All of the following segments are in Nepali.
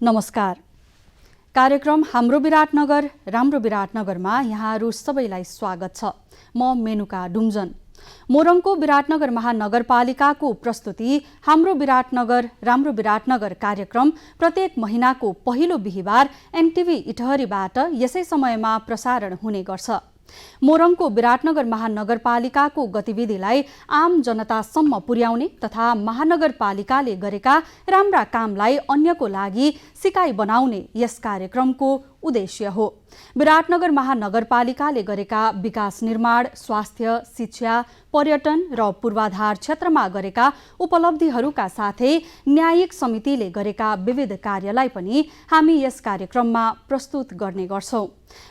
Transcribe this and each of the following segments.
नमस्कार। कार्यक्रम हाम्रो विराटनगर राम्रो विराटनगरमा यहाँहरू सबैलाई स्वागत छ। म मेनुका डुम्जन। मोरङको विराटनगर महानगरपालिकाको प्रस्तुति हाम्रो विराटनगर राम्रो विराटनगर कार्यक्रम प्रत्येक महिनाको पहिलो बिहीबार एनटिभी इटहरीबाट यसै समयमा प्रसारण हुने गर्छ। मोरङको विराटनगर महानगरपालिकाको गतिविधिलाई आम जनतासम्म पुर्याउने तथा महानगरपालिकाले गरेका राम्रा कामलाई अन्यको लागि सिकाइ बनाउने यस कार्यक्रमको उद्देश्य हो। विराटनगर महानगरपालिकाले गरेका विकास निर्माण, स्वास्थ्य, शिक्षा, पर्यटन र पूर्वाधार क्षेत्रमा गरेका उपलब्धिहरूका साथै न्यायिक समितिले गरेका विविध कार्यलाई पनि हामी यस कार्यक्रममा प्रस्तुत गर्ने गर्छौं।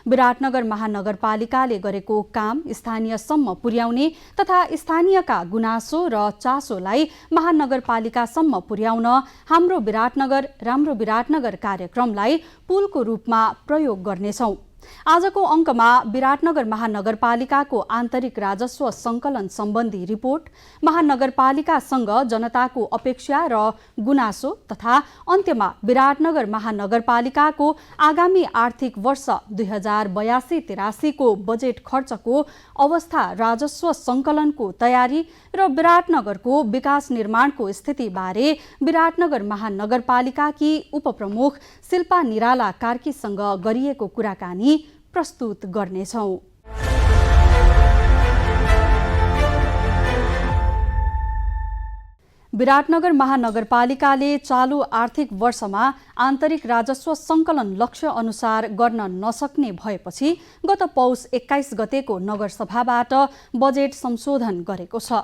विराटनगर महानगरपालिकाले गरेको काम स्थानीयसम्म पुर्याउने तथा स्थानीयका गुनासो र चासोलाई महानगरपालिकासम्म पुर्याउन हाम्रो विराटनगर राम्रो विराटनगर कार्यक्रमलाई पुलको रूपमा प्रयोग गर्नेछौं। आजको अङ्कमा विराटनगर महानगरपालिकाको आन्तरिक राजस्व सङ्कलन सम्बन्धी रिपोर्ट, महानगरपालिकासँग जनताको अपेक्षा र गुनासो तथा अन्त्यमा विराटनगर महानगरपालिकाको आगामी आर्थिक वर्ष 2082-83 को बजेट खर्चको अवस्था, राजस्व सङ्कलनको तयारी र विराटनगरको विकास निर्माणको स्थितिबारे विराटनगर महानगरपालिकाकी उपप्रमुख शिल्पा निराला कार्कीसँग गरिएको कुराकानी प्रस्तुत गर्नेछौं। विराटनगर महानगरपालिकाले चालु आर्थिक वर्षमा आन्तरिक राजस्व सङ्कलन लक्ष्य अनुसार गर्न नसक्ने भएपछि गत पौष 21 गतेको नगरसभाबाट बजेट संशोधन गरेको छ।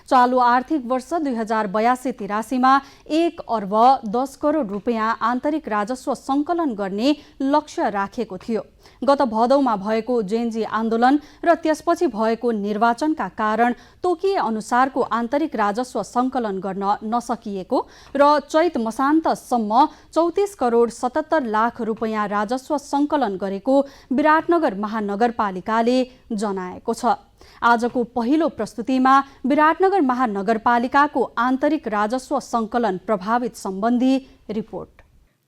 चालु आर्थिक वर्ष 2082-83 मा 1 अर्ब 10 करोड रुपियाँ आन्तरिक राजस्व सङ्कलन गर्ने लक्ष्य राखेको थियो। गत भदौमा भएको जेनजी आन्दोलन र त्यसपछि भएको निर्वाचनका कारण तोकिए अनुसारको आन्तरिक राजस्व सङ्कलन गर्न नसकिएको र चैत मसान्तसम्म 34 करोड 77 लाख रुपियाँ राजस्व सङ्कलन गरेको विराटनगर महानगरपालिकाले जनाएको छ। आजको पहिलो प्रस्तुतिमा विराटनगर महानगरपालिकाको आन्तरिक राजस्व सङ्कलन प्रभावित सम्बन्धी रिपोर्ट।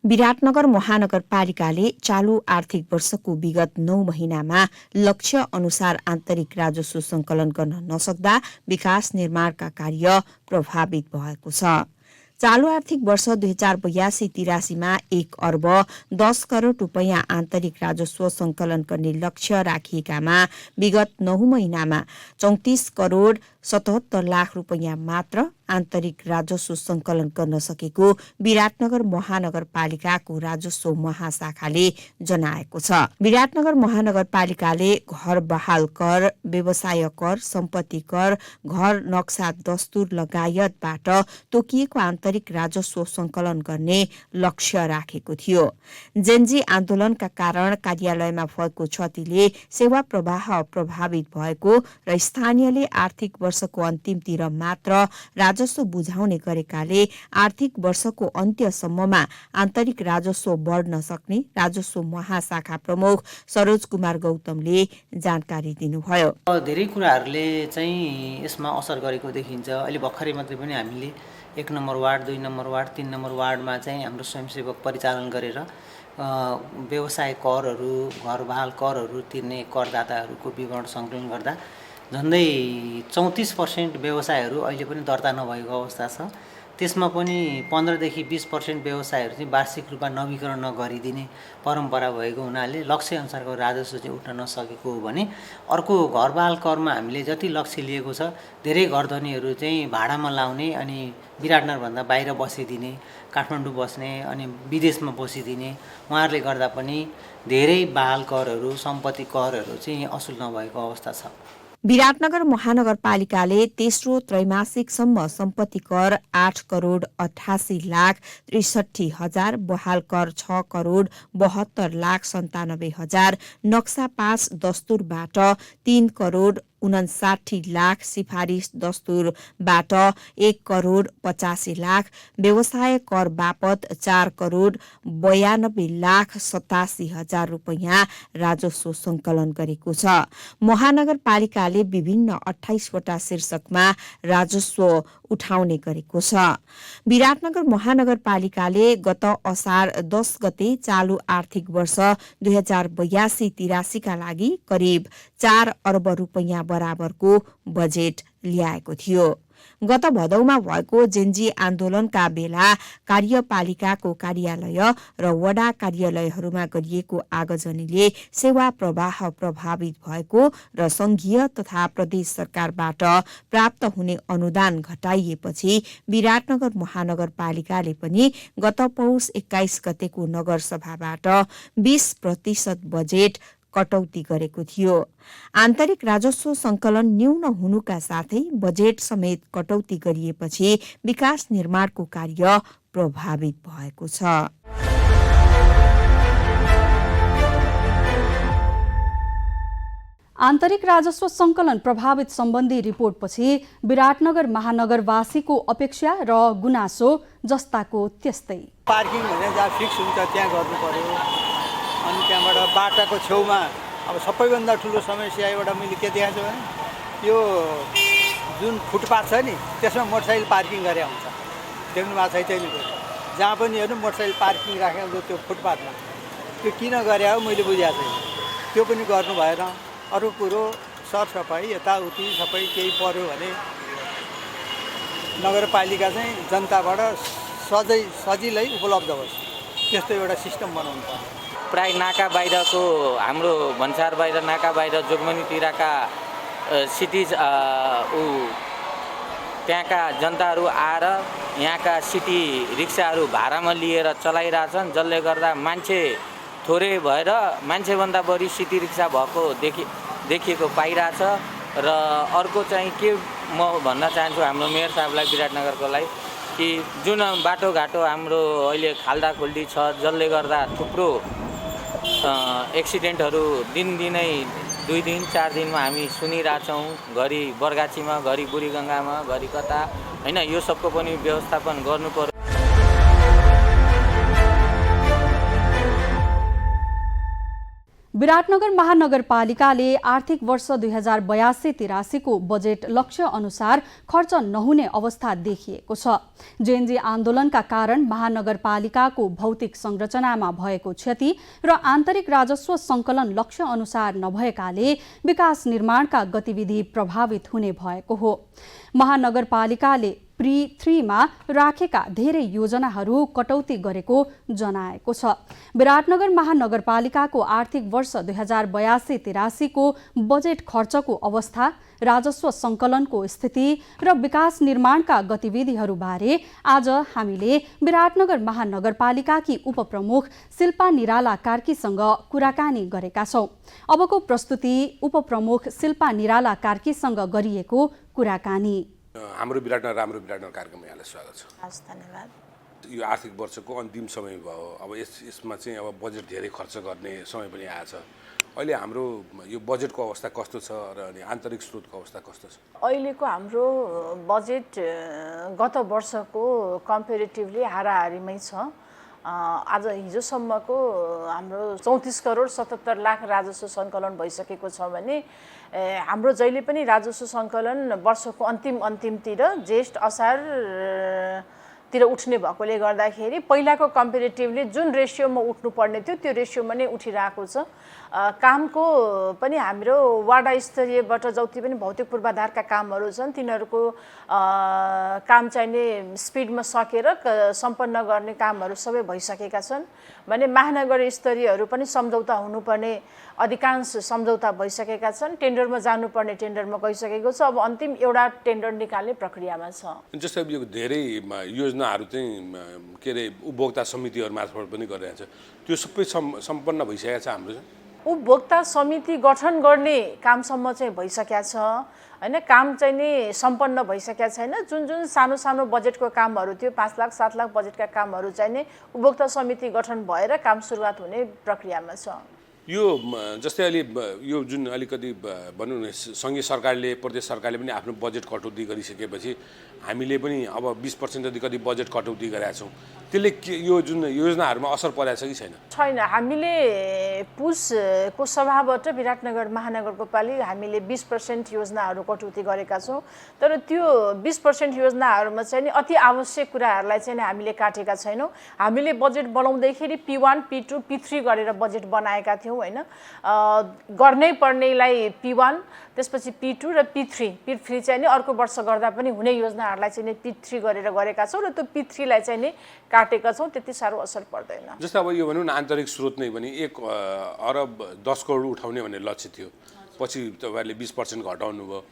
विराटनगर महानगरपालिकाले चालु आर्थिक वर्षको विगत 9 महिनामा लक्ष्य अनुसार आन्तरिक राजस्व सङ्कलन गर्न नसक्दा विकास निर्माणका कार्य प्रभावित भएको छ। चालु आर्थिक वर्ष 2082-83 मा 1 अर्ब 10 करोड रुपियाँ आन्तरिक राजस्व सङ्कलन गर्ने लक्ष्य राखिएकामा विगत 9 महिनामा 34 करोड 77 लाख रुपियाँ मात्र आन्तरिक राजस्व सङ्कलन गर्न सकेको विराटनगर महानगरपालिकाको राजस्व महाशाखाले जनाएको छ। विराटनगर महानगरपालिकाले घर बहाल कर, व्यवसाय कर, सम्पत्ति कर, घर नक्सा दस्तुर लगायतबाट तोकिएको आन्तरिक राजस्व सङ्कलन गर्ने लक्ष्य राखेको थियो। जेनजी आन्दोलनका कारण कार्यालयमा भएको क्षतिले सेवा प्रवाह प्रभावित भएको र स्थानीयले आर्थिक वर्षको अन्तिमतिर मात्र राजस्व बुझाउने गरेकाले आर्थिक वर्षको अन्त्यसम्ममा आन्तरिक राजस्व बढ्न सक्ने राजस्व महाशाखा प्रमुख सरोज कुमार गौतमले जानकारी दिनुभयो। धेरै कुराहरूले चाहिँ यसमा असर गरेको देखिन्छ। अहिले भर्खरै मात्रै पनि हामीले 1 number ward, 2 number ward, 3 number वार्डमा चाहिँ हाम्रो स्वयंसेवक परिचालन गरेर व्यवसाय करहरू, घर बहाल करहरू तिर्ने करदाताहरूको विवरण सङ्कलन गर्दा झन्डै 34% व्यवसायहरू अहिले पनि दर्ता नभएको अवस्था छ। त्यसमा पनि 15 देखि 20% व्यवसायहरू चाहिँ वार्षिक रूपमा नवीकरण नगरिदिने परम्परा भएको हुनाले लक्ष्य अनुसारको राजस्व चाहिँ उठ्न नसकेको हो भने अर्को घरबाल करमा हामीले जति लक्ष्य लिएको छ धेरै घरधनीहरू चाहिँ भाडामा लाउने अनि विराटनगरभन्दा बाहिर बसिदिने, काठमाडौँ बस्ने अनि विदेशमा बसिदिने, उहाँहरूले गर्दा पनि धेरै बाल करहरू, सम्पत्ति करहरू चाहिँ असुल नभएको अवस्था छ। विराटनगर महानगरपालिकाले तेस्रो त्रैमासिकसम्म सम्पत्ति कर 8 करोड 88 लाख 63 हजार, बहाल कर 6 करोड 72 लाख 97 हजार, नक्सा 5 दस्तुरबाट 3 करोड 59 लाख, सिफारिस दस्तुरबाट 1 करोड 85 लाख, व्यवसाय कर बापत 4 करोड 92 लाख 87 हजार रुपैयाँ राजस्व संकलन गरेको छ। महानगरपालिकाले विभिन्न 28 वटा शीर्षकमा राजस्व उठाउने गरेको छ। विराटनगर महानगरपालिकाले गत असार 10 गते चालु आर्थिक वर्ष 2082-83 का लागि करिब 4 अर्ब रुपैयाँ बराबरको बजेट ल्याएको थियो। गत भदौमा भएको जेन्जी आन्दोलनका बेला कार्यपालिकाको कार्यालय र वडा कार्यालयहरूमा गरिएको आगजनीले सेवा प्रवाह प्रभावित भएको र संघीय तथा प्रदेश सरकारबाट प्राप्त हुने अनुदान घटाइएपछि विराटनगर महानगरपालिकाले पनि गत पौष 21 गतेको नगरसभाबाट 20% बजेट कटौती गरेको थियो। आन्तरिक राजस्व संकलन न्यून हुनुका साथै बजेट समेत कटौती गरिएपछि विकास निर्माणको कार्य प्रभावित भएको छ। आन्तरिक राजस्व संकलन प्रभावित सम्बन्धी रिपोर्टपछि विराटनगर महानगरवासीको अपेक्षा र गुनासो जस्ताको त्यस्तै। पार्किङ भने जहाँ फिक्स हुन्छ त्यहाँ गर्नु पर्यो। अनि त्यहाँबाट बाटाको छेउमा अब सबैभन्दा ठुलो समस्या एउटा मैले के देखाएको छु भने यो जुन फुटपाथ छ नि त्यसमा मोटरसाइकल पार्किङ गरे हुन्छ। देख्नु भएको छ त्यही नै जहाँ पनि हेर्नु मोटरसाइकल पार्किङ राखेको हुन्छ त्यो फुटपाथमा। त्यो किन गरे हो मैले बुझाएको छैन। त्यो पनि गर्नु भएन। अरू कुरो सरसफाइ यताउति सबै केही पर्यो भने नगरपालिका चाहिँ जनताबाट सजिलै उपलब्ध होस् त्यस्तो एउटा सिस्टम बनाउनु पर्छ। प्राय नाका बाहिरको हाम्रो भन्सार बाहिर नाका बाहिर जोगमनीतिरका सिटिज त्यहाँका जनताहरू आएर यहाँका सिटी रिक्साहरू भाडामा लिएर चलाइरहेछन्, जसले गर्दा मान्छे थोरै भएर मान्छेभन्दा बढी सिटी रिक्सा भएको देखिएको पाइरहेछ। र अर्को चाहिँ के म भन्न चाहन्छु हाम्रो मेयर साहबलाई विराटनगरकोलाई कि जुन बाटोघाटो हाम्रो अहिले खाल्डाखुल्डी छ जसले गर्दा थुप्रो एक्सिडेन्टहरू दिनदिनै 2 दिन 4 दिनमा हामी सुनिरहेछौँ। घरि बरगाछीमा, घरि बुढीगङ्गामा, घरि कता होइन, यो सबको पनि व्यवस्थापन गर्नु पर्यो। विराटनगर महानगरपालिकाले आर्थिक वर्ष 2082-83 को बजेट लक्ष्य अनुसार खर्च नहुने अवस्था देखिएको छ। जेएनजी आन्दोलनका कारण महानगरपालिकाको भौतिक संरचनामा भएको क्षति र आन्तरिक राजस्व संकलन लक्ष्य अनुसार नभएकाले विकास निर्माणका गतिविधि प्रभावित हुने भएको हो। महानगरपालिकाले प्री-3 मा राखेका धेरै योजनाहरू कटौती गरेको जनाएको छ। विराटनगर महानगरपालिकाको आर्थिक वर्ष 2082-83 को बजेट खर्चको अवस्था, राजस्व संकलनको स्थिति र विकास निर्माणका गतिविधिहरूबारे आज हामीले विराटनगर महानगरपालिकाकी उपप्रमुख शिल्पा निराला कार्कीसँग कुराकानी गरेका छौं। अबको प्रस्तुति उपप्रमुख शिल्पा निराला कार्कीसँग गरिएको कुराकानी। हाम्रो विराटनगर राम्रो विराटनगर कार्यक्रममा यहाँलाई स्वागत छ। हस्, धन्यवाद। यो आर्थिक वर्षको अन्तिम समय भयो। अब यसमा चाहिँ अब बजेट धेरै खर्च गर्ने समय पनि आएछ। अहिले हाम्रो यो बजेटको अवस्था कस्तो छ र अनि आन्तरिक स्रोतको अवस्था कस्तो छ? अहिलेको हाम्रो बजेट गत वर्षको कम्पेरिटिभली हाराहारीमै छ। आज हिजोसम्मको हाम्रो 34 करोड 77 लाख राजस्व सङ्कलन भइसकेको छ भने हाम्रो जहिले पनि राजस्व सङ्कलन वर्षको अन्तिमतिर जेष्ठ असारतिर उठ्ने भएकोले गर्दाखेरि पहिलाको कम्पेरिटिभली जुन रेसियोमा उठ्नुपर्ने थियो त्यो रेसियोमा नै उठिरहेको छ। कामको पनि हाम्रो वार्ड स्तरीयबाट जति पनि भौतिक पूर्वाधारका कामहरू छन् तिनीहरूको काम चाहिने स्पिडमा सकेर सम्पन्न गर्ने कामहरू सबै भइसकेका छन् भने महानगर स्तरीयहरू पनि सम्झौता हुनुपर्ने अधिकांश सम्झौता भइसकेका छन्। टेन्डरमा जानुपर्ने टेन्डरमा गइसकेको छ। अब अन्तिम एउटा टेन्डर निकाल्ने प्रक्रियामा छ। जस्तै यो धेरै योजनाहरू चाहिँ के अरे उपभोक्ता समितिहरू मार्फत पनि गरिरहेछ, त्यो सबै सम्पन्न भइसकेको छ। हाम्रो उपभोक्ता समिति गठन गर्ने कामसम्म चाहिँ भइसकेको छ हैन। काम चाहिँ नि सम्पन्न भइसकेको छैन। जुन सानो सानो बजेटको कामहरू थियो 5 लाख 7 लाख बजेटका कामहरू चाहिँ नि उपभोक्ता समिति गठन भएर काम सुरुवात हुने प्रक्रियामा छ। यो जस्तै अलि यो जुन अलिकति भनौँ न सङ्घीय सरकारले प्रदेश सरकारले पनि आफ्नो बजेट कटौती गरिसकेपछि हामीले पनि अब 20% जति कति बजेट कटौती गरेका छौँ त्यसले यो जुन योजनाहरूमा असर परेको छ कि छैन? छैन। हामीले पुसको सभाबाट विराटनगर महानगरको पालि हामीले 20% योजनाहरू कटौती गरेका छौँ। तर त्यो 20% योजनाहरूमा चाहिँ नि अति आवश्यक कुराहरूलाई चाहिँ हामीले काटेका छैनौँ। हामीले बजेट बनाउँदैखेरि P1, P2, P3 गरेर बजेट बनाएका थियौँ होइन। गर्नै पर्नेलाई P1, त्यसपछि P2 र P3 चाहिँ नि अर्को वर्ष गर्दा पनि हुने योजनाहरूलाई चाहिँ नि P3 गरेका छौँ र त्यो P3 लाई चाहिँ नि काटेका छौँ। त्यति साह्रो असर पर्दैन। जस्तै अब यो भनौँ न आन्तरिक स्रोत नै पनि 1 अरब 10 करोड उठाउने भन्ने लक्ष्य थियो, पछि तपाईँहरूले 20% घटाउनु भयो।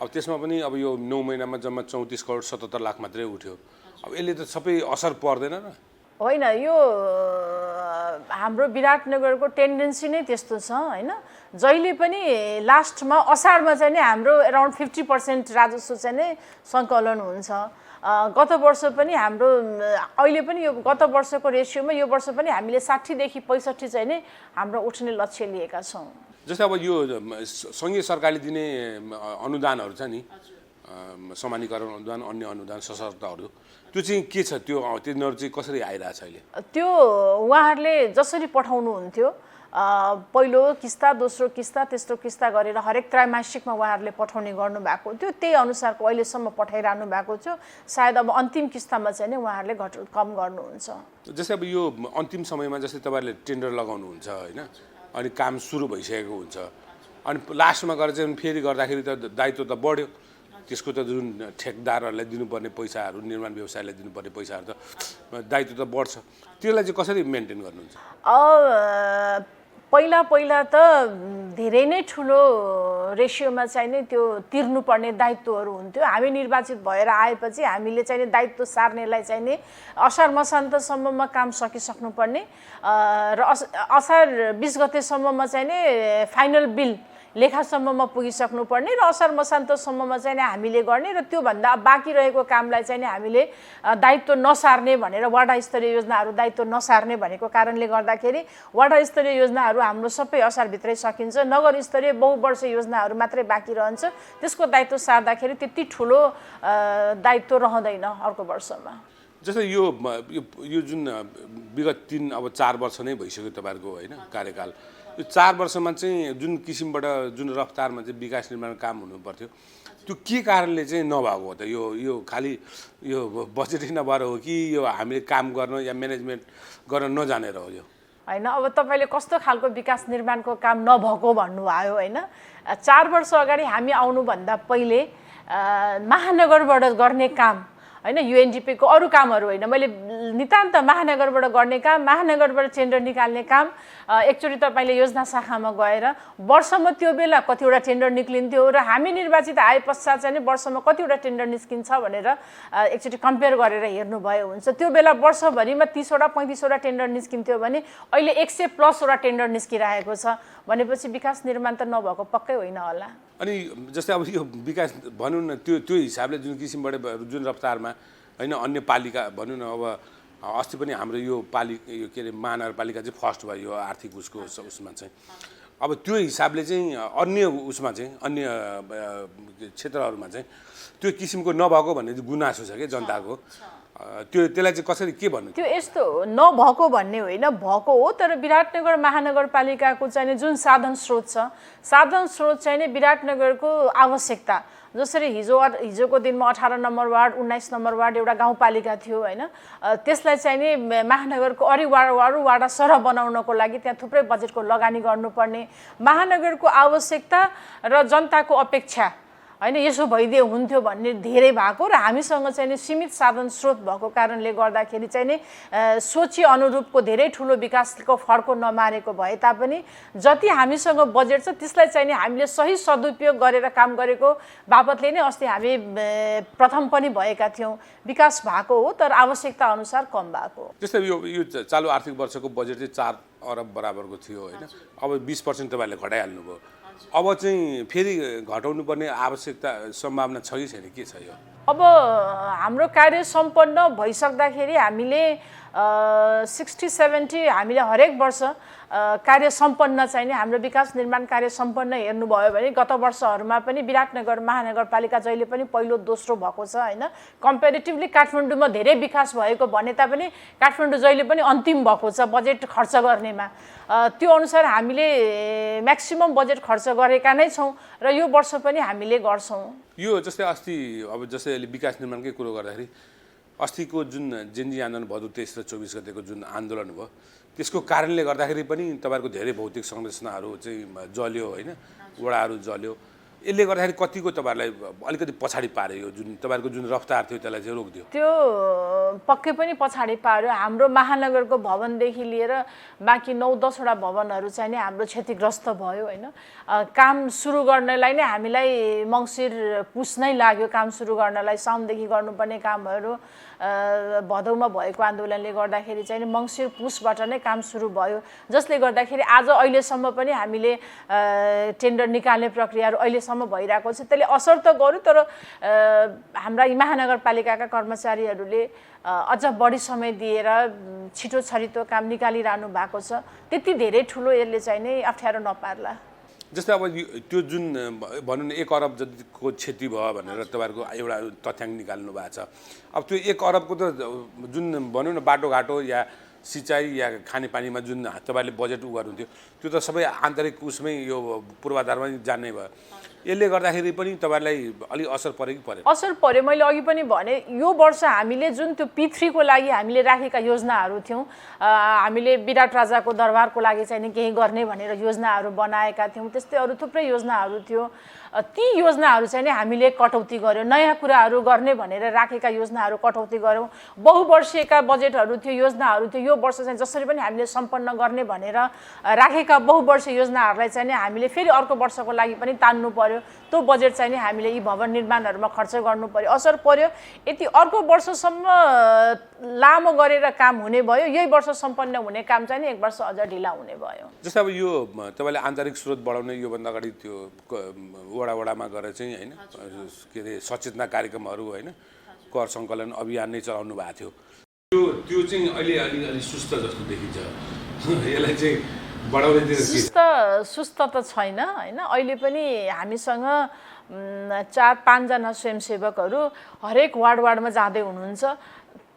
अब त्यसमा पनि अब यो 9 महिनामा जम्मा 34 करोड 77 लाख मात्रै उठ्यो। अब यसले त सबै असर पर्दैन र? होइन, यो हाम्रो विराटनगरको टेन्डेन्सी नै त्यस्तो छ होइन। जहिले पनि लास्टमा असारमा चाहिँ नि हाम्रो अराउन्ड 50% राजस्व चाहिँ नै सङ्कलन हुन्छ। गत वर्ष पनि हाम्रो अहिले पनि यो गत वर्षको रेसियोमा यो वर्ष पनि हामीले 60 देखि 65 चाहिँ नै हाम्रो उठ्ने लक्ष्य लिएका छौँ। जस्तै अब यो सङ्घीय सरकारले दिने अनुदानहरू छ नि, समानीकरण अनुदान, अन्य अनुदान, सशर्तहरू, त्यो चाहिँ के छ? तिनीहरू चाहिँ कसरी आइरहेछ अहिले? त्यो उहाँहरूले जसरी पठाउनुहुन्थ्यो पहिलो किस्ता, दोस्रो किस्ता, तेस्रो किस्ता गरेर हरेक त्रैमासिकमा उहाँहरूले पठाउने गर्नुभएको थियो। त्यही अनुसारको अहिलेसम्म पठाइरहनु भएको थियो। सायद अब अन्तिम किस्तामा चाहिँ नि उहाँहरूले कम गर्नुहुन्छ। जस्तै अब यो अन्तिम समयमा जस्तै तपाईँहरूले टेन्डर लगाउनुहुन्छ होइन, अनि काम सुरु भइसकेको हुन्छ, अनि लास्टमा गएर चाहिँ फेरि गर्दाखेरि त दायित्व त बढ्यो। त्यसको त जुन ठेकदारहरूलाई दिनुपर्ने पैसाहरू, निर्माण व्यवसायलाई दिनुपर्ने पैसाहरू त दायित्व त बढ्छ। त्यसलाई चाहिँ कसरी मेन्टेन गर्नुहुन्छ? पहिला त धेरै नै ठुलो रेसियोमा चाहिँ नि त्यो तिर्नुपर्ने दायित्वहरू हुन्थ्यो। हामी निर्वाचित भएर आएपछि हामीले चाहिँ नि दायित्व सार्नेलाई चाहिँ नि असार मसान्तसम्ममा काम सकिसक्नुपर्ने र असार 20 गतेसम्ममा चाहिँ नि फाइनल बिल लेखासम्ममा पुगिसक्नुपर्ने र असार मसान्तसम्ममा चाहिँ नि हामीले गर्ने र त्योभन्दा बाँकी रहेको कामलाई चाहिँ नि हामीले दायित्व नसार्ने भनेर वडा स्तरीय योजनाहरू दायित्व नसार्ने भनेको कारणले गर्दाखेरि वडा स्तरीय योजनाहरू हाम्रो सबै असारभित्रै सकिन्छ। नगर स्तरीय बहुवर्ष योजनाहरू मात्रै बाँकी रहन्छ। त्यसको दायित्व सार्दाखेरि त्यति ठुलो दायित्व रहँदैन अर्को वर्षमा। जस्तै यो जुन विगत 3 अब 4 वर्ष नै भइसक्यो तपाईँहरूको होइन कार्यकाल, यो 4 वर्षमा चाहिँ जुन किसिमबाट जुन रफ्तारमा चाहिँ विकास निर्माण काम हुनुपर्थ्यो त्यो के कारणले चाहिँ नभएको हो त? यो खालि यो बजेटै नभएर हो कि यो हामीले काम गर्न या म्यानेजमेन्ट गर्न नजानेर हो? यो होइन, अब तपाईँले कस्तो खालको विकास निर्माणको काम नभएको भन्नुभयो होइन। 4 वर्ष अगाडि हामी आउनुभन्दा पहिले महानगरबाट गर्ने काम होइन, UNDP को अरू कामहरू होइन, मैले नितान्त महानगरबाट गर्ने काम, महानगरबाट टेन्डर निकाल्ने काम। एकचोटि तपाईँले योजना शाखामा गएर वर्षमा त्यो बेला कतिवटा टेन्डर निक्लिन्थ्यो र हामी निर्वाचित आए पश्चात चाहिँ वर्षमा कतिवटा टेन्डर निस्किन्छ भनेर एकचोटि कम्पेयर गरेर हेर्नुभयो हुन्छ। त्यो बेला वर्षभरिमा 30वटा 35वटा टेन्डर निस्किन्थ्यो भने अहिले 100+ वटा टेन्डर निस्किरहेको छ भनेपछि विकास निर्माण त नभएको पक्कै होइन होला। अनि जस्तै अब यो विकास भनौँ न त्यो हिसाबले जुन किसिमबाट जुन रफ्तारमा होइन, अन्य पालिका भनौँ न अब अस्ति पनि हाम्रो यो के अरे महानगरपालिका चाहिँ फर्स्ट भयो यो आर्थिक उसमा चाहिँ। अब त्यो हिसाबले चाहिँ अन्य उसमा चाहिँ अन्य क्षेत्रहरूमा चाहिँ त्यो किसिमको नभएको भन्ने गुनासो छ क्या जनताको। त्यसलाई चाहिँ कसरी के भन्नु? त्यो यस्तो नभएको भन्ने होइन, भएको हो। तर विराटनगर महानगरपालिकाको चाहिँ जुन साधन स्रोत छ, साधन स्रोत चाहिँ नि विराटनगरको आवश्यकता, जसरी हिजोको दिनमा 18 नम्बर वार्ड 19 नम्बर वार्ड एउटा गाउँपालिका थियो होइन, त्यसलाई चाहिँ नि महानगरको अरू वाडा सरह बनाउनको लागि त्यहाँ थुप्रै बजेटको लगानी गर्नुपर्ने, महानगरको आवश्यकता र जनताको अपेक्षा होइन यसो भइदिए हुन्थ्यो भन्ने धेरै भएको र हामीसँग चाहिँ नि सीमित साधन स्रोत भएको कारणले गर्दाखेरि चाहिँ नि सोची अनुरूपको धेरै ठुलो विकासको फड्को नमारेको भए तापनि जति हामीसँग बजेट छ त्यसलाई चाहिँ नि हामीले सही सदुपयोग गरेर काम गरेको बापतले नै अस्ति हामी प्रथम पनि भएका थियौँ। विकास भएको हो तर आवश्यकता अनुसार कम भएको। जस्तै यो चालु आर्थिक वर्षको बजेट चाहिँ 4 अरब बराबरको थियो होइन, अब 20% तपाईँहरूले घटाइहाल्नुभयो। अब चाहिँ फेरि घटाउनु पर्ने आवश्यकता सम्भावना छ कि छैन, के छ यो? अब हाम्रो कार्य सम्पन्न भइसक्दाखेरि हामीले 60-70 हामीले हरेक वर्ष कार्य सम्पन्न चाहिँ नि हाम्रो विकास निर्माण कार्य सम्पन्न हेर्नुभयो भने गत वर्षहरूमा पनि विराटनगर महानगरपालिका जहिले पनि पहिलो दोस्रो भएको छ हैन। कम्पेरिटिभली काठमाडौँमा धेरै विकास भएको भने तापनि काठमाडौँ जहिले पनि अन्तिम भएको छ बजेट खर्च गर्नेमा। त्यो अनुसार हामीले म्याक्सिमम बजेट खर्च गरेका नै छौँ र यो वर्ष पनि हामीले गर्छौँ। यो जस्तै अस्ति अब जस्तै अहिले विकास निर्माणकै कुरो गर्दाखेरि अस्तिको जुन जेनजी आन्दोलन भदौ 23 र 24 गतेको जुन आन्दोलन भयो त्यसको कारणले गर्दाखेरि पनि तपाईँहरूको धेरै भौतिक संरचनाहरू चाहिँ जल्यो होइन, वडाहरू जल्यो। यसले गर्दाखेरि कतिको तपाईँहरूलाई अलिकति पछाडि पार्यो, यो जुन तपाईँहरूको जुन रफ्तार थियो त्यसलाई चाहिँ रोकिदियो? त्यो पक्कै पनि पछाडि पार्यो। हाम्रो महानगरको भवनदेखि लिएर बाँकी 9-10 वटा भवनहरू चाहिँ नि हाम्रो क्षतिग्रस्त भयो होइन। काम सुरु गर्नलाई नै हामीलाई मङ्सिर पुस नै लाग्यो। काम सुरु गर्नलाई साउनदेखि गर्नुपर्ने कामहरू भदौमा भएको आन्दोलनले गर्दाखेरि चाहिँ मङ्सिर पुसबाट नै काम सुरु भयो, जसले गर्दाखेरि आज अहिलेसम्म पनि हामीले टेन्डर निकाल्ने प्रक्रियाहरू अहिलेसम्म भइरहेको छ। त्यसले असर त गर्यो, तर हाम्रा महानगरपालिकाका कर्मचारीहरूले अझ बढी समय दिएर छिटो छरितो काम निकालिरहनु भएको छ। त्यति धेरै ठुलो यसले चाहिँ नै अप्ठ्यारो नपार्ला। जस्तै अब त्यो जुन भनौँ न 1 अरब जतिको क्षति भयो भनेर तपाईँहरूको एउटा तथ्याङ्क निकाल्नु भएको छ। अब त्यो 1 अरबको त जुन भनौँ न बाटोघाटो या सिँचाइ या खानेपानीमा जुन तपाईँहरूले बजेट गर्नुहुन्थ्यो त्यो त सबै आन्तरिक उसमै यो पूर्वाधारमा जान्नै भयो। यसले गर्दाखेरि पनि तपाईँहरूलाई अलिक असर पऱ्यो कि परेन? असर पऱ्यो। मैले अघि पनि भने यो वर्ष हामीले जुन त्यो P3 को लागि हामीले राखेका योजनाहरू थियौँ, हामीले विराट राजाको दरबारको लागि चाहिँ केही गर्ने भनेर योजनाहरू बनाएका थियौँ, त्यस्तै अरू थुप्रै योजनाहरू थियो। ती योजनाहरू चाहिँ नि हामीले कटौती गर्यौँ। नयाँ कुराहरू गर्ने भनेर राखेका योजनाहरू कटौती गऱ्यौँ। बहुवर्षीयका बजेटहरू थियो, योजनाहरू थियो, यो वर्ष चाहिँ जसरी पनि हामीले सम्पन्न गर्ने भनेर राखेका बहुवर्षीय योजनाहरूलाई चाहिँ नि हामीले फेरि अर्को वर्षको लागि पनि तान्नु पर्यो। त्यो बजेट चाहिँ नि हामीले यी भवन निर्माणहरूमा खर्च गर्नु पर्यो। असर पर्यो। यति अर्को वर्षसम्म लामो गरेर काम हुने भयो, यही वर्ष सम्पन्न हुने काम चाहिँ नि 1 वर्ष अझ ढिला हुने भयो। जस्तै अब यो तपाईँले आन्तरिक स्रोत बढाउने योभन्दा अगाडि त्यो वडामा गएर चाहिँ होइन के अरे सचेतना कार्यक्रमहरू होइन कर सङ्कलन अभियान नै चलाउनु भएको थियो। त्यो चाहिँ अहिले अलि सुस्त जस्तो देखिन्छ। यसलाई चाहिँ बढाउनेतिर सुस्त त छैन होइन। अहिले पनि हामीसँग 4-5 जना स्वयंसेवकहरू हरेक वार्डमा जाँदै हुनुहुन्छ।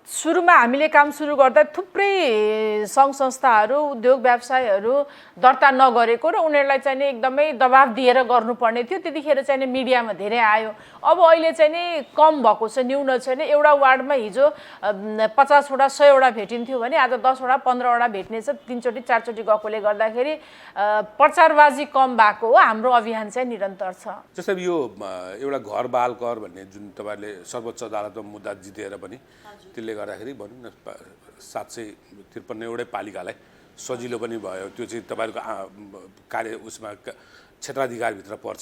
सुरुमा हामीले काम सुरु गर्दा थुप्रै सङ्घ संस्थाहरू उद्योग व्यवसायहरू दर्ता नगरेको र उनीहरूलाई चाहिँ नि एकदमै दबाब दिएर गर्नुपर्ने थियो। त्यतिखेर चाहिँ नि मिडियामा धेरै आयो। अब अहिले चाहिँ नि कम भएको छ, न्यून छैन। एउटा वार्डमा हिजो 50 वटा 100 वटा भेटिन्थ्यो भने आज 10 वटा 15 वटा भेट्ने छ। 3 चोटि 4 चोटि गएकोले गर्दाखेरि प्रचारबाजी कम भएको हो। हाम्रो अभियान चाहिँ निरन्तर छ। जस्तै यो एउटा घर बाल कर भन्ने जुन तपाईँहरूले सर्वोच्च अदालतमा मुद्दा जितेर पनि त्यसले गर्दाखेरि भनौँ न 753 एउटै पालिकालाई सजिलो पनि भयो। त्यो चाहिँ तपाईँहरूको कार्य उसमा क्षेत्राधिकारभित्र पर्छ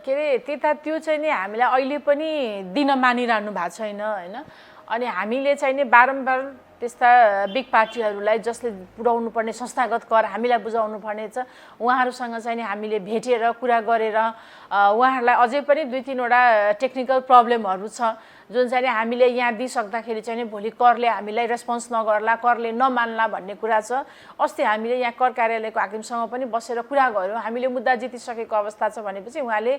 के अरे त्यता त्यो चाहिँ नि हामीलाई अहिले पनि दिन मानिरहनु भएको छैन होइन। अनि हामीले चाहिँ नि बारम्बार त्यस्ता बिग पार्टीहरूलाई जसले पुर्याउनु पर्ने संस्थागत कर हामीलाई बुझाउनु पर्ने छ, उहाँहरूसँग चाहिँ नि हामीले भेटेर कुरा गरेर उहाँहरूलाई अझै पनि 2-3 वटा टेक्निकल प्रब्लमहरू छ जुन चाहिँ नि हामीले यहाँ दिइसक्दाखेरि चाहिँ नि भोलि करले हामीलाई रेस्पोन्स नगर्ला, करले नमान्ला भन्ने कुरा छ। अस्ति हामीले यहाँ कर कार्यालयको हाकिमसँग पनि बसेर कुरा गऱ्यौँ। हामीले मुद्दा जितिसकेको अवस्था छ भनेपछि उहाँले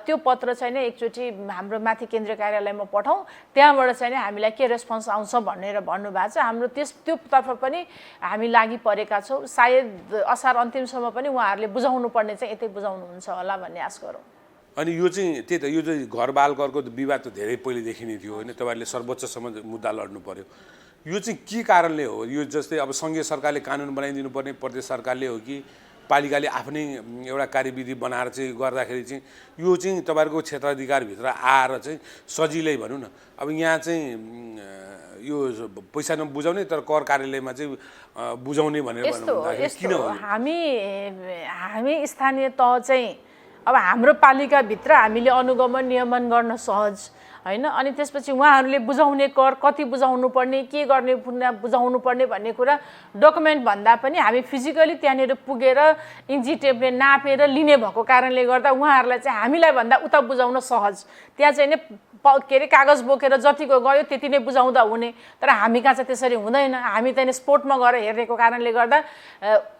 त्यो पत्र चाहिँ नि एकचोटि हाम्रो माथि केन्द्रीय कार्यालयमा पठाउँ, त्यहाँबाट चाहिँ नि हामीलाई के रेस्पोन्स आउँछ भनेर भन्नुभएको छ। हाम्रो त्योतर्फ पनि हामी लागि परेका छौँ। सायद असार अन्तिमसम्म पनि उहाँहरूले बुझाउनु पर्ने चाहिँ यतै बुझाउनुहुन्छ होला भन्ने आश गरौँ। अनि यो चाहिँ त्यही त यो चाहिँ घर बाल करको विवाद त धेरै पहिलेदेखि नै थियो होइन। तपाईँहरूले सर्वोच्चसम्म मुद्दा लड्नु पर्यो। यो चाहिँ के कारणले हो? यो जस्तै अब सङ्घीय सरकारले कानुन बनाइदिनु पर्ने प्रदेश सरकारले हो कि पालिकाले आफ्नै एउटा कार्यविधि बनाएर चाहिँ गर्दाखेरि चाहिँ यो चाहिँ तपाईँहरूको क्षेत्राधिकारभित्र आएर चाहिँ सजिलै भनौँ न। अब यहाँ चाहिँ यो पैसा नबुझाउने तर कर कार्यालयमा चाहिँ बुझाउने भनेर भन्नुहुन्छ किन हो? हामी स्थानीय तह चाहिँ अब हाम्रो पालिकाभित्र हामीले अनुगमन नियमन गर्न सहज होइन। अनि त्यसपछि उहाँहरूले बुझाउने कर कति बुझाउनु पर्ने, के गर्ने बुझाउनु पर्ने भन्ने कुरा डकुमेन्ट भन्दा पनि हामी फिजिकली त्यहाँनिर पुगेर इन्ची टेपले नापेर लिने भएको कारणले गर्दा उहाँहरूलाई चाहिँ हामीलाई भन्दा उता बुझाउन सहज। त्यहाँ चाहिँ नि के अरे कागज बोकेर जतिको गयो त्यति नै बुझाउँदा हुने, तर हामी कहाँ चाहिँ त्यसरी हुँदैन। हामी चाहिँ स्पोर्टमा गएर हेरेको कारणले गर्दा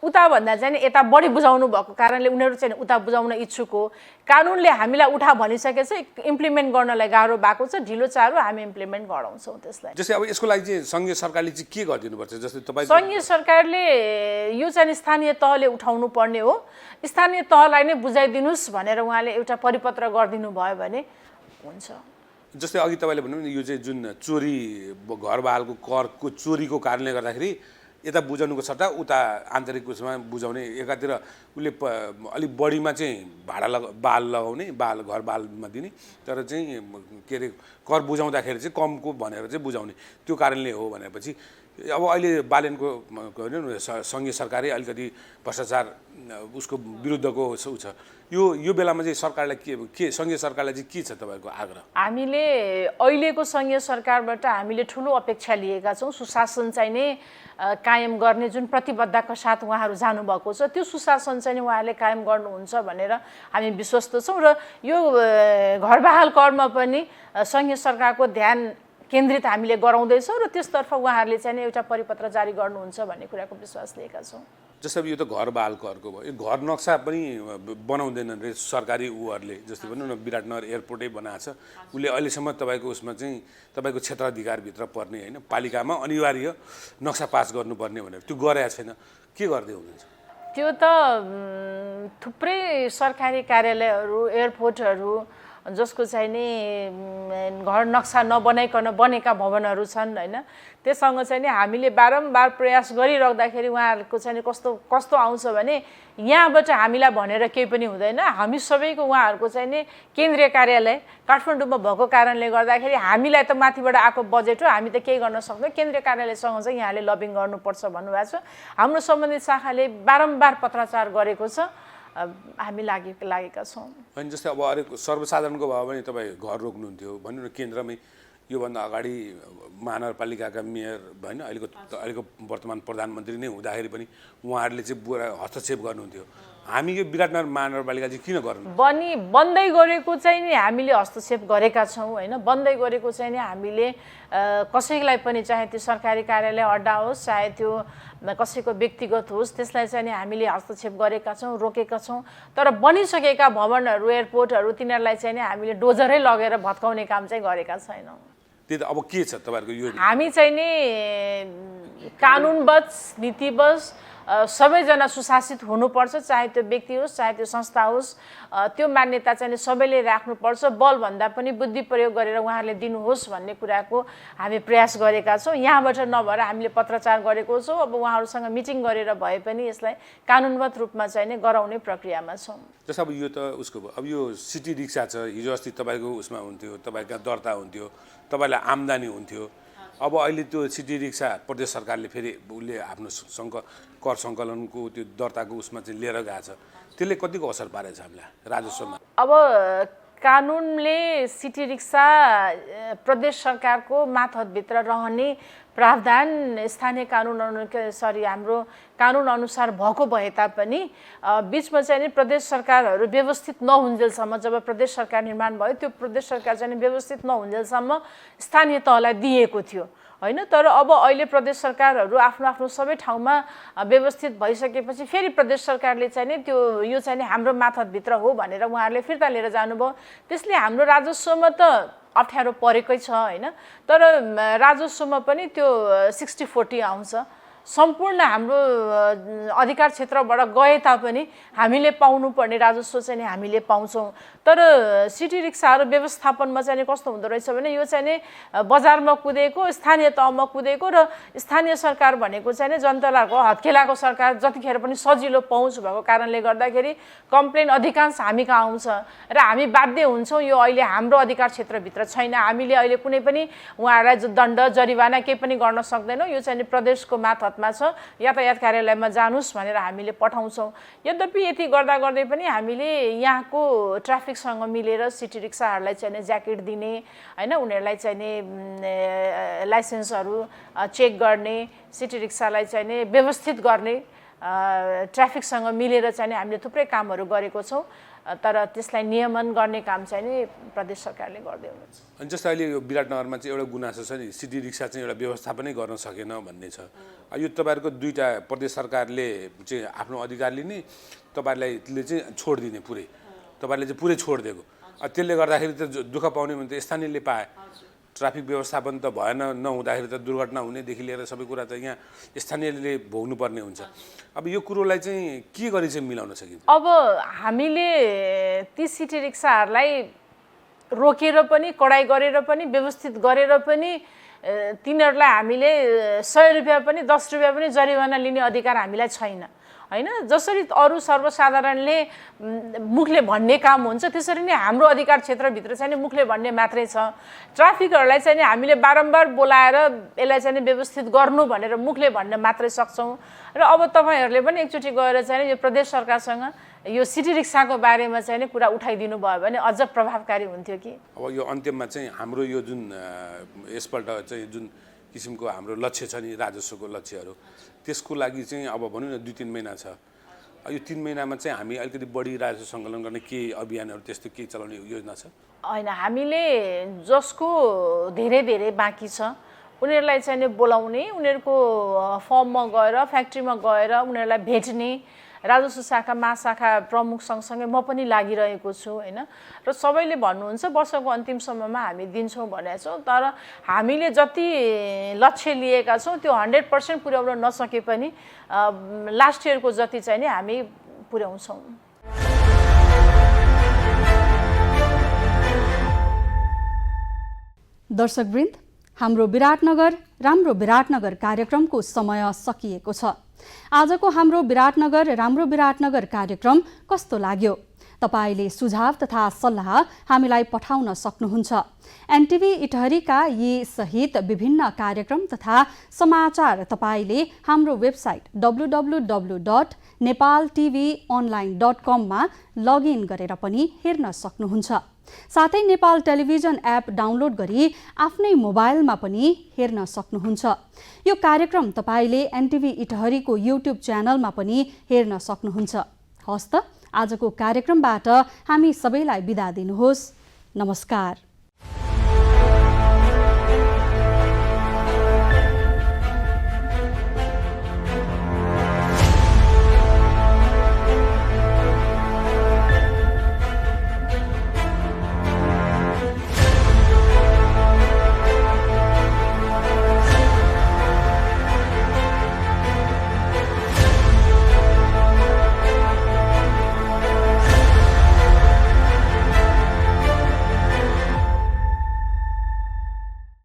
उताभन्दा चाहिँ यता बढी बुझाउनु भएको कारणले उनीहरू चाहिँ उता बुझाउन इच्छुक हो। कानुनले हामीलाई उठा भनिसकेपछि इम्प्लिमेन्ट गर्नलाई गाह्रो भएको छ, ढिलो चाँडो हामी इम्प्लिमेन्ट गराउँछौँ त्यसलाई। जस्तै अब यसको लागि चाहिँ सङ्घीय सरकारले चाहिँ के गरिदिनुपर्छ? जस्तै तपाईँ सङ्घीय सरकारले यो चाहिँ स्थानीय तहले उठाउनु पर्ने हो। स्थानीय तहलाई नै बुझाइदिनुहोस् भनेर उहाँले एउटा परिपत्र गरिदिनु भयो भने हुन्छ। जस्तै अघि तपाईँले भन्नुभयो नि यो चाहिँ जुन चोरी घरबालको करको चोरीको कारणले गर्दाखेरि यता बुझाउनुको सट्टा उता आन्तरिक उसमा बुझाउने, एकातिर उसले अलिक बढीमा चाहिँ बाल लगाउने, घर बालमा दिने, तर चाहिँ के अरे कर बुझाउँदाखेरि चाहिँ कमको भनेर चाहिँ बुझाउने, त्यो कारणले हो भनेपछि अब अहिले बालेनको सङ्घीय सरकारै अलिकति भ्रष्टाचार उसको विरुद्धको उ छ। यो बेलामा चाहिँ सरकारलाई के सङ्घीय सरकारलाई चाहिँ के छ तपाईँको आग्रह? हामीले अहिलेको सङ्घीय सरकारबाट हामीले ठुलो अपेक्षा लिएका छौँ। सुशासन चाहिँ नै कायम गर्ने जुन प्रतिबद्धताका साथ उहाँहरू जानुभएको छ, त्यो सुशासन चाहिँ उहाँहरूले कायम गर्नुहुन्छ भनेर हामी विश्वस्त छौँ। र यो घरबहाल करमा पनि सङ्घीय सरकारको ध्यान केन्द्रित हामीले गराउँदैछौँ र त्यसतर्फ उहाँहरूले चाहिँ एउटा परिपत्र जारी गर्नुहुन्छ भन्ने कुराको विश्वास लिएका छौँ। जस्तै अब यो त घरबाल करको भयो, यो घर नक्सा पनि बनाउँदैनन् रे सरकारी उहरूले। जस्तै भनौँ न विराटनगर एयरपोर्टै बनाएको छ, उसले अहिलेसम्म तपाईँको उसमा चाहिँ तपाईँको क्षेत्राधिकारभित्र पर्ने होइन, पालिकामा अनिवार्य नक्सा पास गर्नुपर्ने भनेर त्यो गरेको छैन, के गर्दै हुनुहुन्छ? त्यो त थुप्रै सरकारी कार्यालयहरू, एयरपोर्टहरू जसको चाहिँ नि घर नक्सा नबनाइकन बनेका भवनहरू छन् होइन, त्यससँग चाहिँ नि हामीले बारम्बार प्रयास गरिराख्दाखेरि उहाँहरूको चाहिँ कस्तो आउँछ भने यहाँबाट हामीलाई भनेर केही पनि हुँदैन। हामी सबैको उहाँहरूको चाहिँ नि केन्द्रीय कार्यालय काठमाडौँमा भएको कारणले गर्दाखेरि हामीलाई त माथिबाट आएको बजेट हो, हामी त केही गर्न सक्दैनौँ, केन्द्रीय कार्यालयसँग चाहिँ यहाँले लबिङ गर्नुपर्छ भन्नुभएको छ। हाम्रो सम्बन्धित शाखाले बारम्बार पत्राचार गरेको छ, हामी लागेका छौँ। अनि जस्तै अब अरू सर्वसाधारणको भयो भने तपाईँ घर रोक्नुहुन्थ्यो भन्नु न, केन्द्रमै योभन्दा अगाडि महानगरपालिकाका मेयर होइन, अहिलेको वर्तमान प्रधानमन्त्री नै हुँदाखेरि पनि उहाँहरूले चाहिँ बुरा हस्तक्षेप गर्नुहुन्थ्यो। हामी यो विराटनगर महानगरपालिका चाहिँ किन गर्नु बन्दै गरेको चाहिँ नि हामीले हस्तक्षेप गरेका छौँ होइन। बन्दै गरेको चाहिँ नि हामीले कसैलाई पनि, चाहे त्यो सरकारी कार्यालय अड्डा होस्, चाहे त्यो कसैको व्यक्तिगत होस्, त्यसलाई चाहिँ नि हामीले हस्तक्षेप गरेका छौँ, रोकेका छौँ। तर बनिसकेका भवनहरू, एयरपोर्टहरू तिनीहरूलाई चाहिँ नि हामीले डोजरै लगेर भत्काउने काम चाहिँ गरेका छैनौँ। त्यही त अब के छ तपाईँहरूको यो? हामी चाहिँ नि कानुनबद्ध, नीतिबद्ध सबैजना सुशासित हुनुपर्छ, चाहे त्यो व्यक्ति होस्, चाहे त्यो संस्था होस्, त्यो मान्यता चाहिँ सबैले राख्नुपर्छ। बलभन्दा पनि बुद्धि प्रयोग गरेर उहाँहरूले दिनुहोस् भन्ने कुराको हामी प्रयास गरेका छौँ। यहाँबाट नभएर हामीले पत्रचार गरेको छौँ। अब उहाँहरूसँग मिटिङ गरेर भए पनि यसलाई कानुनबद्ध रूपमा चाहिँ नै गराउने प्रक्रियामा छौँ। जस्तो अब यो त उसको भयो, अब यो सिटी रिक्सा छ, हिजो अस्ति तपाईँको उसमा हुन्थ्यो, तपाईँका दर्ता हुन्थ्यो, तपाईँलाई आम्दानी हुन्थ्यो। अब अहिले त्यो सिटी रिक्सा प्रदेश सरकारले फेरि उसले आफ्नो कर सङ्कलनको त्यो दर्ताको उसमा चाहिँ लिएर गएको छ, त्यसले कतिको असर पारेछ हामीलाई राजस्वमा? अब कानुनले सिटी रिक्सा प्रदेश सरकारको मातहतभित्र रहने प्रावधान स्थानीय कानुन हाम्रो कानुन अनुसार भएको भए तापनि बिचमा चाहिँ नि प्रदेश सरकारहरू व्यवस्थित नहुन्जेलसम्म, जब प्रदेश सरकार निर्माण भयो त्यो प्रदेश सरकार चाहिँ व्यवस्थित नहुन्जेलसम्म स्थानीय तहलाई दिएको थियो होइन। तर अब अहिले प्रदेश सरकारहरू आफ्नो आफ्नो सबै ठाउँमा व्यवस्थित भइसकेपछि फेरि प्रदेश सरकारले चाहिँ नि त्यो यो चाहिँ नि हाम्रो मातहतभित्र हो भनेर उहाँहरूले फिर्ता लिएर जानुभयो। त्यसले हाम्रो राजस्वमा त अप्ठ्यारो परेकै छ होइन, तर राजस्वमा पनि त्यो 60-40 आउँछ। सम्पूर्ण हाम्रो अधिकार क्षेत्रबाट गए तापनि हामीले पाउनुपर्ने राजस्व चाहिँ नि हामीले पाउँछौँ। तर सिटी रिक्साहरू व्यवस्थापनमा चाहिँ कस्तो हुँदो रहेछ भने यो चाहिँ नि बजारमा कुदेको, स्थानीय तहमा कुदेको, र स्थानीय सरकार भनेको चाहिँ नि जनताको हत्केलाको सरकार जतिखेर पनि सजिलो पहुँच भएको कारणले गर्दाखेरि कम्प्लेन अधिकांश हामी कहाँ आउँछ र हामी बाध्य हुन्छौँ यो अहिले हाम्रो अधिकार क्षेत्रभित्र छैन, हामीले अहिले कुनै पनि उहाँहरूलाई दण्ड जरिवाना केही पनि गर्न सक्दैनौँ, यो चाहिँ नि प्रदेशको मातहतमा छ, यातायात कार्यालयमा जानुस् भनेर हामीले पठाउँछौँ। यद्यपि यति गर्दा गर्दै पनि हामीले यहाँको ट्राफिकसँग मिलेर सिटी रिक्साहरूलाई चाहिँ ज्याकेट दिने होइन, उनीहरूलाई चाहिँ लाइसेन्सहरू चेक गर्ने, सिटी रिक्सालाई चाहिँ व्यवस्थित गर्ने, ट्राफिकसँग मिलेर चाहिँ हामीले थुप्रै कामहरू गरेको छौँ। तर त्यसलाई नियमन गर्ने काम चाहिँ नि प्रदेश सरकारले गर्दै हुनुहुन्छ। अनि जस्तो अहिले यो विराटनगरमा चाहिँ एउटा गुनासो छ नि, सिटी रिक्सा चाहिँ एउटा व्यवस्थापनै गर्न सकेन भन्ने छ। यो तपाईँहरूको दुईवटा प्रदेश सरकारले चाहिँ आफ्नो अधिकार लिने, तपाईँहरूले चाहिँ छोडिदिने पुरै, तपाईँहरूले चाहिँ पुरै छोडिदिएको। त्यसले गर्दाखेरि त दुःख पाउने भने त स्थानीयले पाए। ट्राफिक व्यवस्थापन त भएन, नहुँदाखेरि त दुर्घटना हुनेदेखि लिएर सबै कुरा त यहाँ स्थानीयले भोग्नुपर्ने हुन्छ। अब यो कुरोलाई चाहिँ के गरी चाहिँ मिलाउन सकिन्छ? अब हामीले ती सिटी रिक्साहरूलाई रोकेर पनि, कडाइ गरेर पनि, व्यवस्थित गरेर पनि तिनीहरूलाई हामीले 100 रुपियाँ पनि 10 रुपियाँ पनि जरिवाना लिने अधिकार हामीलाई छैन हैन। जसरी अरू सर्वसाधारणले मुखले भन्ने काम हुन्छ त्यसरी नै हाम्रो अधिकार क्षेत्रभित्र चाहिँ मुखले भन्ने मात्रै छ। ट्राफिकहरूलाई चाहिँ हामीले बारम्बार बोलाएर यसलाई चाहिँ व्यवस्थित गर्नु भनेर मुखले भन्न मात्रै सक्छौँ। र अब तपाईँहरूले पनि एकचोटि गएर चाहिँ यो प्रदेश सरकारसँग यो सिटी रिक्साको बारेमा चाहिँ कुरा उठाइदिनु भयो भने अझ प्रभावकारी हुन्थ्यो कि। अब यो अन्त्यमा चाहिँ हाम्रो यो जुन यसपल्ट चाहिँ जुन किसिमको हाम्रो लक्ष्य छ नि, राजस्वको लक्ष्यहरू, त्यसको लागि चाहिँ अब भनौँ न 2-3 महिना छ। यो 3 महिनामा चाहिँ हामी अलिकति बढी राजस्व सङ्कलन गर्ने के अभियानहरू त्यस्तो केही चलाउने योजना छ? होइन, हामीले जसको धेरै बाँकी छ उनीहरूलाई चाहिँ बोलाउने, उनीहरूको फर्ममा गएर, फ्याक्ट्रीमा गएर उनीहरूलाई भेट्ने, राजस्व शाखा महाशाखा प्रमुख सँगसँगै म पनि लागिरहेको छु हैन। र सबैले भन्नुहुन्छ वर्षको अन्तिमसम्ममा हामी दिन्छौँ भनेको छौँ, तर हामीले जति लक्ष्य लिएका छौँ त्यो 100% पुर्याउन नसके पनि लास्ट इयरको जति चाहिँ नि हामी पुर्याउँछौँ। दर्शकवृन्द, हाम्रो विराटनगर राम्रो विराटनगर कार्यक्रमको समय सकिएको छ। आजको हाम्रो विराटनगर राम्रो विराटनगर कार्यक्रम कस्तो लाग्यो? तपाईले सुझाव तथा सल्लाह हामीलाई पठाउन सक्नुहुन्छ। एनटिभी इटहरीका यी सहित विभिन्न कार्यक्रम तथा समाचार तपाईले हाम्रो वेबसाइट www.nepaltvonline.com मा लगइन गरेर पनि हेर्न सक्नुहुन्छ। साथै नेपाल टेलिभिजन एप डाउनलोड गरी आफ्नै मोबाइलमा पनि हेर्न सक्नुहुन्छ। यो कार्यक्रम तपाईले एनटिभी इटहरीको युट्युब च्यानलमा पनि हेर्न सक्नुहुन्छ। हस्त आजको कार्यक्रमबाट हामी सबैलाई बिदा दिनुहोस्। नमस्कार।